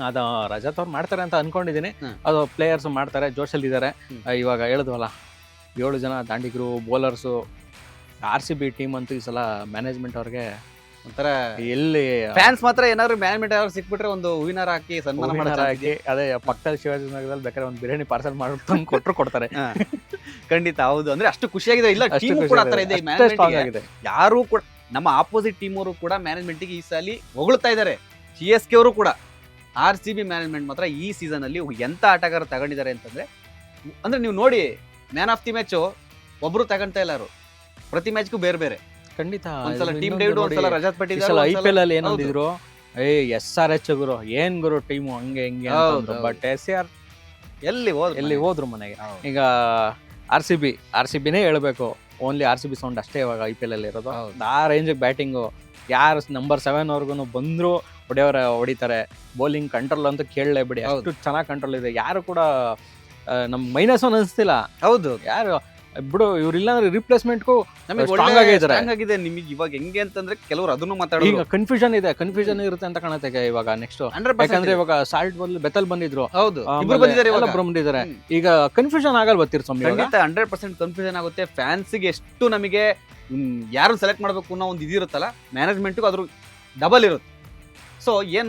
ಅದು ರಜತ್ ಅವ್ರು ಮಾಡ್ತಾರೆ ಅಂತ ಅನ್ಕೊಂಡಿದ್ದೀನಿ. ಹ್ಮ್. ಅದು ಪ್ಲೇಯರ್ಸ್ ಮಾಡ್ತಾರೆ, ಜೋಶಲ್ಲಿ ಇದ್ದಾರೆ. ಹ್ಮ್. ಇವಾಗ ಹೇಳಿದ್ವಲ್ಲ 7 ಜನ ದಾಂಡಿಗರು, ಬೌಲರ್ಸು, RCB ಟೀಮ್ ಅಂತೂ ಈ ಸಲ ಮ್ಯಾನೇಜ್ಮೆಂಟ್ ಅವ್ರಿಗೆ ಒಂಥರ ಎಲ್ಲಿ ಫ್ಯಾನ್ಸ್ ಮಾತ್ರ ಏನಾದ್ರು ಮ್ಯಾನೇಜ್ಮೆಂಟ್ ಅವ್ರು ಸಿಕ್ಬಿಟ್ರೆ ಒಂದು ಹೂವಿನಾರ ಹಾಕಿ ಸನ್ಮಾನ ಹೂವಿನಾರ ಹಾಕಿ, ಅದೇ ಪಕ್ಕದಲ್ಲಿ ಶಿವಾಜಿ ನಗರದಲ್ಲಿ ಬೇಕಾದ್ರೆ ಒಂದು ಬಿರಿಯಾನಿ ಪಾರ್ಸಲ್ ಮಾಡಿ ಕೊಟ್ಟರು ಕೊಡ್ತಾರೆ. ಖಂಡಿತ ಹೌದು. ಅಂದ್ರೆ ಅಷ್ಟು ಖುಷಿಯಾಗಿದೆ. ಇಲ್ಲ ಅಷ್ಟು ಟೀಮ್ ಖುಷಿ ಕೂಡ ಆಗಿದೆ. ಆತರ ಇದೆ ಈ ಅಷ್ಟೇ management strong ಗೆ. ಆಗಿದೆ. ಯಾರು ಕೂಡ ನಮ್ಮ ಆಪೋಸಿಟ್ ಟೀಮ್ ಅವರು ಕೂಡ ಮ್ಯಾನೇಜ್ಮೆಂಟ್ ಗೆ ಈ ಸಾಲಿ ಹೊಗಳ್ತಾ ಇದ್ದಾರೆ. CSK ಅವರು ಕೂಡ RCB ಮ್ಯಾನೇಜ್ಮೆಂಟ್ ಮಾತ್ರ ಈ ಸೀಸನ್ ಅಲ್ಲಿ ಎಂತ ಆಟಗಾರ ತಗೊಂಡಿದ್ದಾರೆ ಅಂತಂದ್ರೆ, ಅಂದ್ರೆ ನೀವು ನೋಡಿ ಮ್ಯಾನ್ ಆಫ್ ದಿ ಮ್ಯಾಚ್ ಒಬ್ರು ತಗೊಂತಾ ಇಲ್ಲ ಯಾರು, ಪ್ರತಿ ಮ್ಯಾಚ್ಗೂ ಬೇರೆ ಬೇರೆ. ಖಂಡಿತ ಒಂದ್ಸಲ ಟೀಮ್ ಇನ್ನೊಂದು ಡೇವಿಡ್, ನೋಡಿ, ಒಂದ್ಸಲ ರಜತ್ ಈ ಪಟ್ಟಿದಾರ್, ಸಲ ಒಂದ್ಸಲ- IPL ಅಲ್ಲಿ ಏನ್ ಹೌದು. ಅಂದಿದ್ರು, SRH ಗುರು ಏನ್ ಗುರು ಟೀಮು ಹಂಗೆ ಹಿಂಗೆ ಹೌದು, ಅಂತ. ಹೌದು. ಬಟ್ SR ಎಲ್ಲಿ ಎಲ್ಲಿ ಹೋದ್ರು ಮನೆಗೆ. ಹೌದು. ಈಗ RCBನೇ ಹೇಳ್ಬೇಕು, ಓನ್ಲಿ RCB ಸೌಂಡ್ ಅಷ್ಟೇ ಇವಾಗ IPL ಅಲ್ಲಿ ಇರೋದು. ಹೌದು. ಆ ರೇಂಜ್ ಬ್ಯಾಟಿಂಗು, ಯಾರು ನಂಬರ್ 7 ವರ್ಗು ಬಂದ್ರು ಹೊಡಿತಾರೆ. ಬೌಲಿಂಗ್ ಕಂಟ್ರೋಲ್ ಅಂತೂ ಕೇಳಲೇಬಿಡಿ, ಅಷ್ಟು ಚೆನ್ನಾಗಿ ಕಂಟ್ರೋಲ್ ಇದೆ. ಯಾರು ಕೂಡ ನಮ್ -1 ಅನಿಸ್ತಿಲ್ಲ. ಹೌದು. ಯಾರು ಬಿಡು, ಇವ್ರಿಲ್ಲ ಅಂದ್ರೆ ರಿಪ್ಲೇಸ್ಮೆಂಟ್ಗೂ ನಮಗೆ strong ಆಗಿದ್ದಾರೆ. ಸ್ಟ್ರಾಂಗ್ ಆಗಿದೆ. ನಿಮಗೆ ಇವಾಗ ಹೆಂಗೆ ಅಂತಂದ್ರೆ ಕೆಲವರು ಅದನ್ನು ಮಾತಾಡೋದು ಈಗ ಕನ್ಫ್ಯೂಷನ್ ಇರುತ್ತೆ ಅಂತ ಕಾಣುತ್ತೆ ಇವಾಗ ನೆಕ್ಸ್ಟ್. 100% ಯಾಕಂದ್ರೆ ಇವಾಗ ಸಾಲ್ಟ್ ಬದಲು ಬೆತಲ್ ಬಂದಿದ್ರು, ಹೌದು. ಆಮೇಲೆ ಇಬ್ರು ಬಂದಿದ್ದಾರೆ ಇವಾಗ. ಒಬ್ರು ಬಂದಿದ್ದಾರೆ. ಹ್ಮ್. ಈಗ ಕನ್ಫ್ಯೂಷನ್ ಆಗಲ್ವಾ ತೀರ್ಸೊಮ್ಮೆ ಇವಾಗ? ಖಂಡಿತ 100% ಕನ್ಫ್ಯೂಷನ್ ಆಗುತ್ತೆ. ಫ್ಯಾನ್ಸ್ಗೆ ಎಷ್ಟು ನಮಗೆ ಯಾರು ಸೆಲೆಕ್ಟ್ ಮಾಡಬೇಕು ಅನ್ನೋ ಒಂದು ಇದಿರುತ್ತಲ್ಲ, ಮ್ಯಾನೇಜ್ಮೆಂಟ್ಗೂ ಅದ್ರ ಡಬಲ್ ಇರುತ್ತೆ. ಸೊ ಏನ್